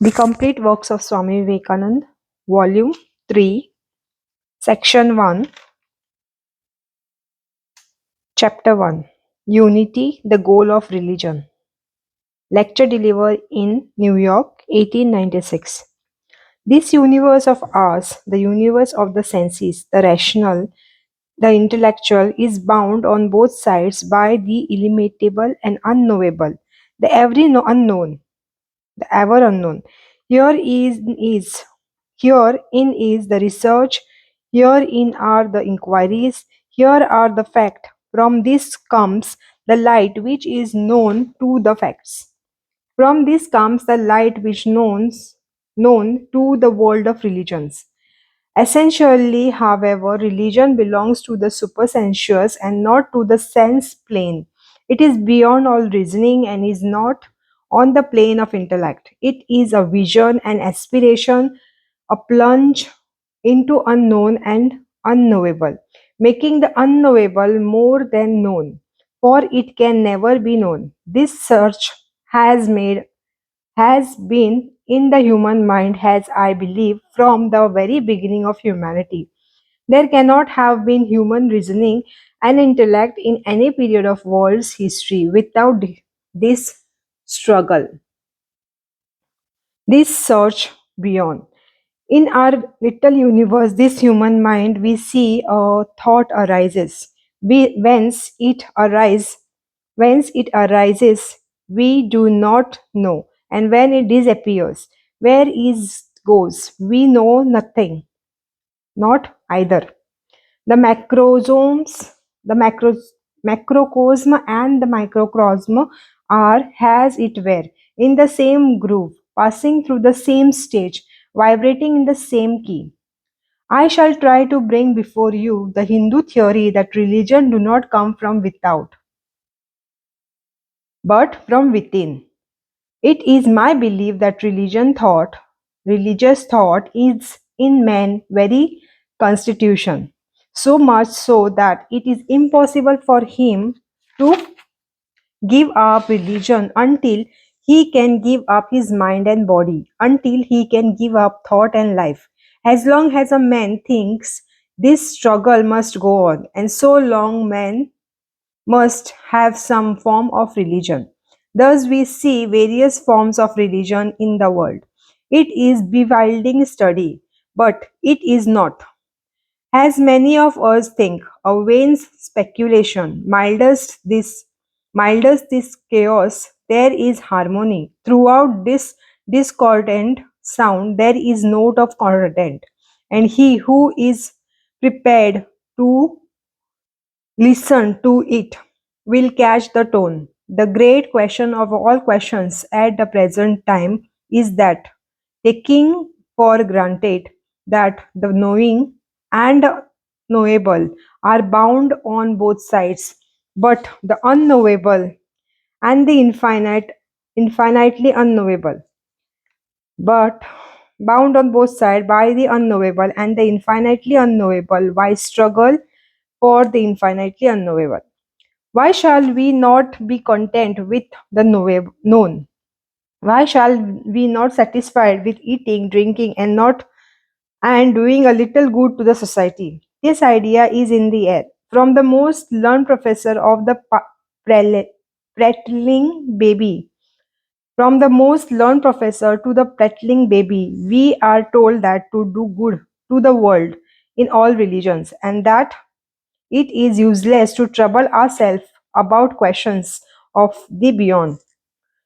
The Complete Works of Swami Vivekananda, Volume 3, Section 1, Chapter 1, Unity, the Goal of Religion. Lecture delivered in New York, 1896. This universe of ours, the universe of the senses, the rational, the intellectual, is bound on both sides by the illimitable and unknowable, the unknown, the ever unknown. Herein is the research, herein are the inquiries, here are the facts. From this comes the light which is known to the facts. From this comes the light which known to the world of religions. Essentially, however, religion belongs to the supersensuous and not to the sense plane. It is beyond all reasoning and is not on the plane of intellect. It is a vision and aspiration, a plunge into unknown and unknowable, making the unknowable more than known, for it can never be known. This search has made has been in the human mind, as I believe, from the very beginning of humanity. There cannot have been human reasoning and intellect in any period of world's history without this struggle, this search beyond. In our little universe, this human mind, we see a thought arises. Whence it arises, we do not know, and when it disappears, where it goes, we know nothing, not either. The macrosomes, the macrocosm and the microcosm are, as it were, in the same groove, passing through the same stage, vibrating in the same key. I shall try to bring before you the Hindu theory that religion do not come from without, but from within. It is my belief that religious thought is in man very constitution, so much so that it is impossible for him to give up religion until he can give up his mind and body, until he can give up thought and life. As long as a man thinks, this struggle must go on, and so long man must have some form of religion. Thus, we see various forms of religion in the world. It is bewildering study, but it is not, as many of us think, a vain speculation. Mildest this chaos, there is harmony. Throughout this discordant sound, there is note of content, and he who is prepared to listen to it will catch the tone. The great question of all questions at the present time is that, taking for granted that the knowing and knowable are bound on both sides, but the unknowable and the infinitely unknowable, but bound on both sides by the unknowable and the infinitely unknowable, why struggle for the infinitely unknowable? Why shall we not be content with the known? Why shall we not satisfied with eating, drinking, and doing a little good to the society? This idea is in the air. From the most learned professor of the prattling baby, from the most learned professor to the prattling baby, we are told that to do good to the world in all religions, and that it is useless to trouble ourselves about questions of the beyond.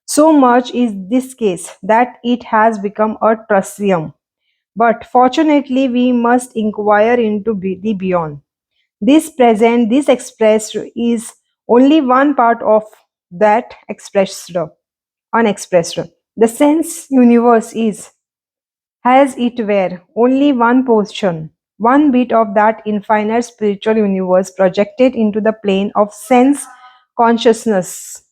So much is this case that it has become a truism. But fortunately, we must inquire into the beyond. This expressed, is only one part of that unexpressed. The sense universe is, as it were, only one portion, one bit of that infinite spiritual universe projected into the plane of sense consciousness.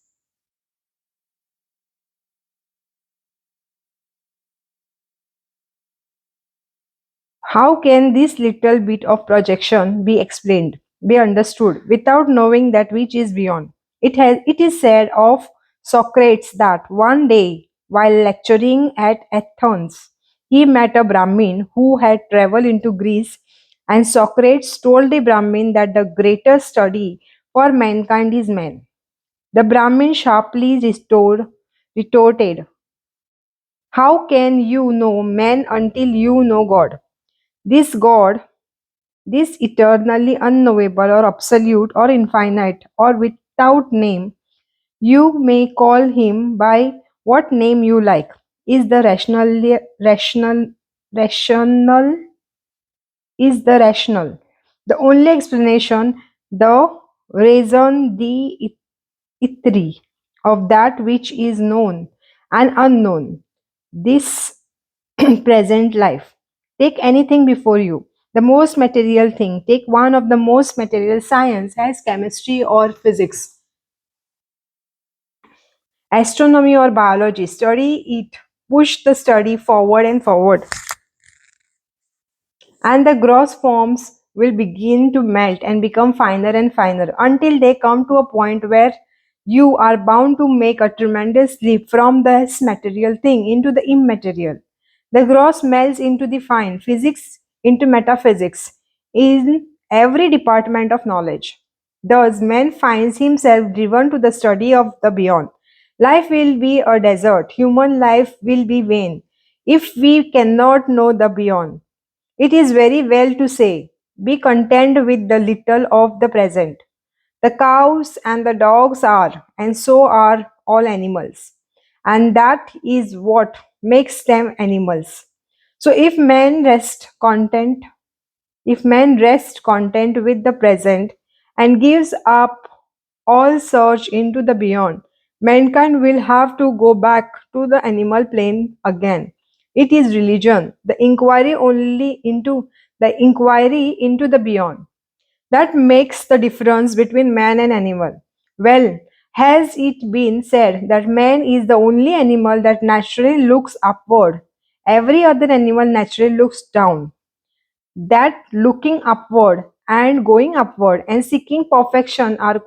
How can this little bit of projection be explained, be understood, without knowing that which is beyond? It is said of Socrates that one day while lecturing at Athens. He met a Brahmin who had traveled into Greece, and Socrates told the Brahmin that the greatest study for mankind is man. The Brahmin sharply retorted, how can you know man until you know God? This God, this eternally unknowable or absolute or infinite or without name, you may call him by what name you like, is the rational is the rational. The only explanation, the raison d'etre of that which is known and unknown. This present life. Take anything before you. The most material thing. Take one of the most material science as chemistry or physics, astronomy or biology. Study it. Push the study forward and forward, and the gross forms will begin to melt and become finer and finer until they come to a point where you are bound to make a tremendous leap from this material thing into the immaterial. The gross melts into the fine, physics into metaphysics, in every department of knowledge. Thus, man finds himself driven to the study of the beyond. Life will be a desert, human life will be vain if we cannot know the beyond. It is very well to say, be content with the little of the present. The cows and the dogs are, and so are all animals. And that is what makes them animals. So if man rests content with the present and gives up all search into the beyond, mankind will have to go back to the animal plane again. It is religion, the inquiry into the beyond, that makes the difference between man and animal. Well, has it been said that man is the only animal that naturally looks upward? Every other animal naturally looks down. That looking upward and going upward and seeking perfection are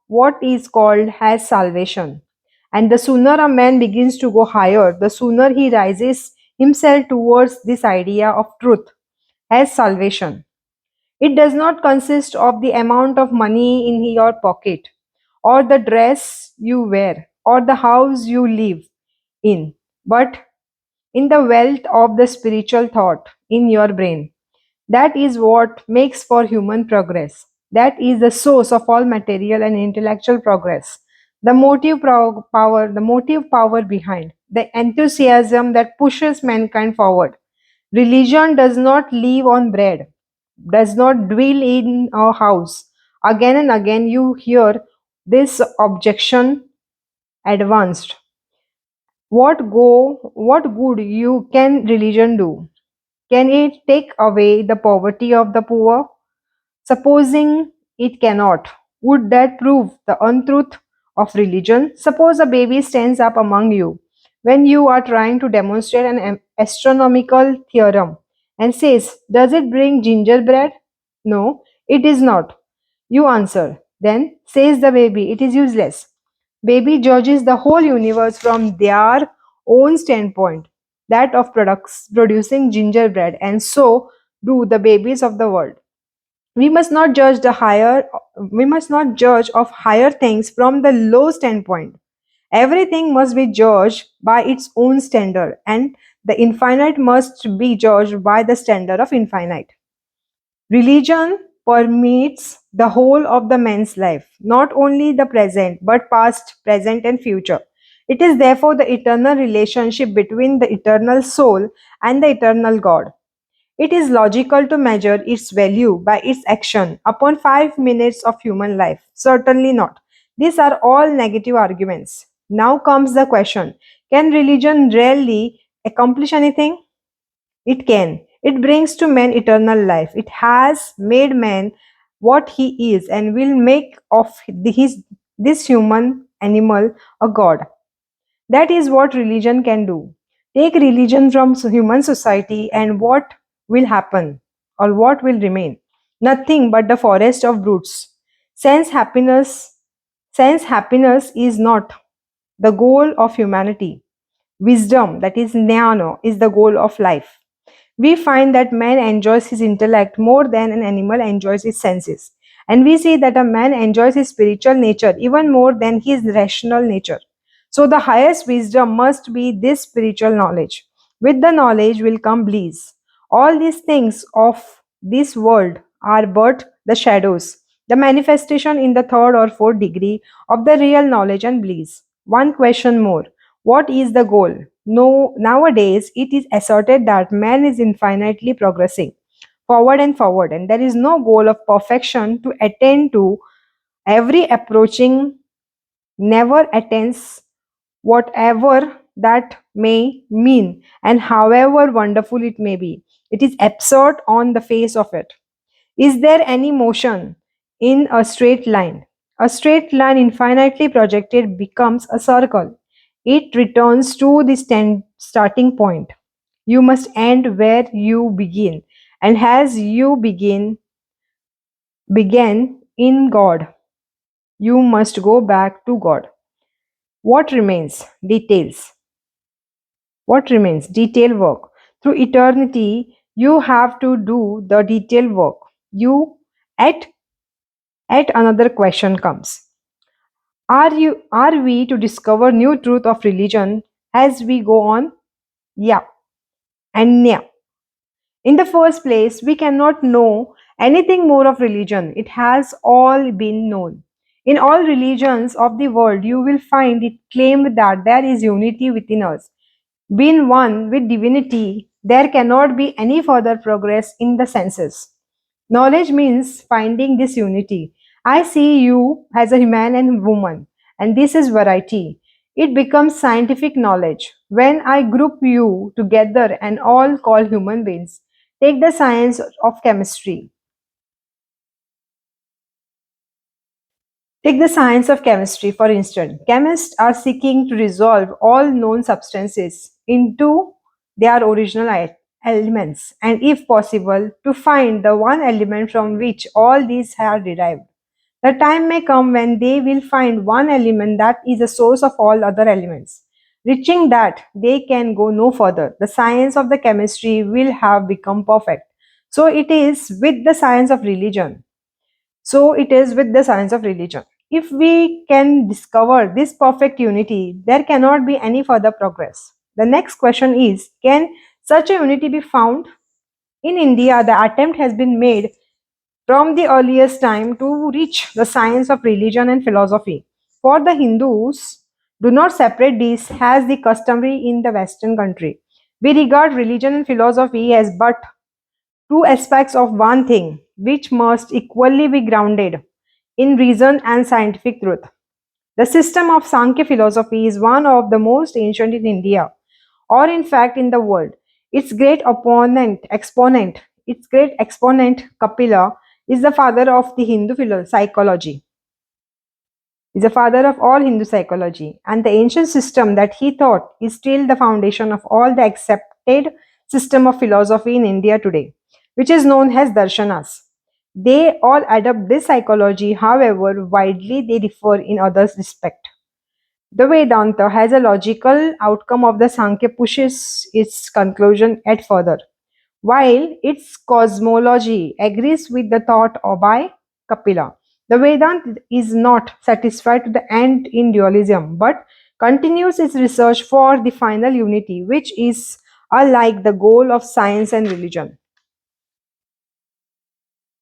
what is called as salvation. And the sooner a man begins to go higher, the sooner he rises himself towards this idea of truth as salvation. It does not consist of the amount of money in your pocket, or the dress you wear, or the house you live in, but in the wealth of the spiritual thought in your brain. That is what makes for human progress. That is the source of all material and intellectual progress. The motive power behind, the enthusiasm that pushes mankind forward. Religion does not live on bread, does not dwell in a house. Again and again you hear this objection advanced. What good you can religion do? Can it take away the poverty of the poor? Supposing it cannot, would that prove the untruth of religion? Suppose a baby stands up among you when you are trying to demonstrate an astronomical theorem and says, does it bring gingerbread? No, it is not. You answer. Then says the baby, it is useless. Baby judges the whole universe from their own standpoint, that of producing gingerbread, and so do the babies of the world. We must not judge the higher we must not judge of higher things from the low standpoint. Everything must be judged by its own standard, and the infinite must be judged by the standard of infinite. Religion permeates the whole of the man's life, not only the present but past, present and future. It is therefore the eternal relationship between the eternal soul and the eternal God. It is logical to measure its value by its action upon 5 minutes of human life. Certainly not. These are all negative arguments. Now comes the question, can religion really accomplish anything? It can. It brings to man eternal life. It has made man what he is and will make of this human animal a god. That is what religion can do. Take religion from human society, and what will happen or what will remain? Nothing but the forest of brutes. Sense happiness, sense happiness is not. the goal of humanity. Wisdom, that is jnana, is the goal of life. We find that man enjoys his intellect more than an animal enjoys his senses. And we see that a man enjoys his spiritual nature even more than his rational nature. So, the highest wisdom must be this spiritual knowledge. With the knowledge will come bliss. All these things of this world are but the shadows, the manifestation in the third or fourth degree of the real knowledge and bliss. One question more: what is the goal? No, nowadays it is asserted that man is infinitely progressing forward, and there is no goal of perfection to attain to. Every approaching never attains, whatever that may mean, and however wonderful it may be. It is absurd on the face of it. Is there any motion in a straight line? A straight line infinitely projected becomes a circle. It returns to the starting point. You must end where you begin. And as you began in God, you must go back to God. What remains? Details. What remains? Detail work. Through eternity, you have to do the detail work. You at Yet another question comes. Are we to discover new truth of religion as we go on? Yeah and yeah. In the first place, we cannot know anything more of religion. It has all been known. In all religions of the world, you will find it claimed that there is unity within us. Being one with divinity, there cannot be any further progress in the senses. Knowledge means finding this unity. I see you as a man and woman, and this is variety. It becomes scientific knowledge. When I group you together and all call human beings, take the science of chemistry. Take the science of chemistry, for instance. Chemists are seeking to resolve all known substances into their original elements, and if possible, to find the one element from which all these are derived. The time may come when they will find one element that is the source of all other elements. Reaching that, they can go no further. The science of the chemistry will have become perfect. So it is with the science of religion. So it is with the science of religion. If we can discover this perfect unity, there cannot be any further progress. The next question is, can such a unity be found? In India, the attempt has been made from the earliest time to reach the science of religion and philosophy. For the Hindus, do not separate these as the customary in the Western country. We regard religion and philosophy as but two aspects of one thing, which must equally be grounded in reason and scientific truth. The system of Sankhya philosophy is one of the most ancient in India, or in fact in the world. Its great exponent, Kapila, is the father of the psychology. Is the father of all Hindu psychology, and the ancient system that he taught is still the foundation of all the accepted system of philosophy in India today, which is known as darshanas. They all adopt this psychology, however, widely they differ in other respects. The Vedanta has a logical outcome of the Sankhya pushes its conclusion yet further, while its cosmology agrees with the thought of by Kapila. The Vedanta is not satisfied to the end in dualism, but continues its research for the final unity, which is alike the goal of science and religion.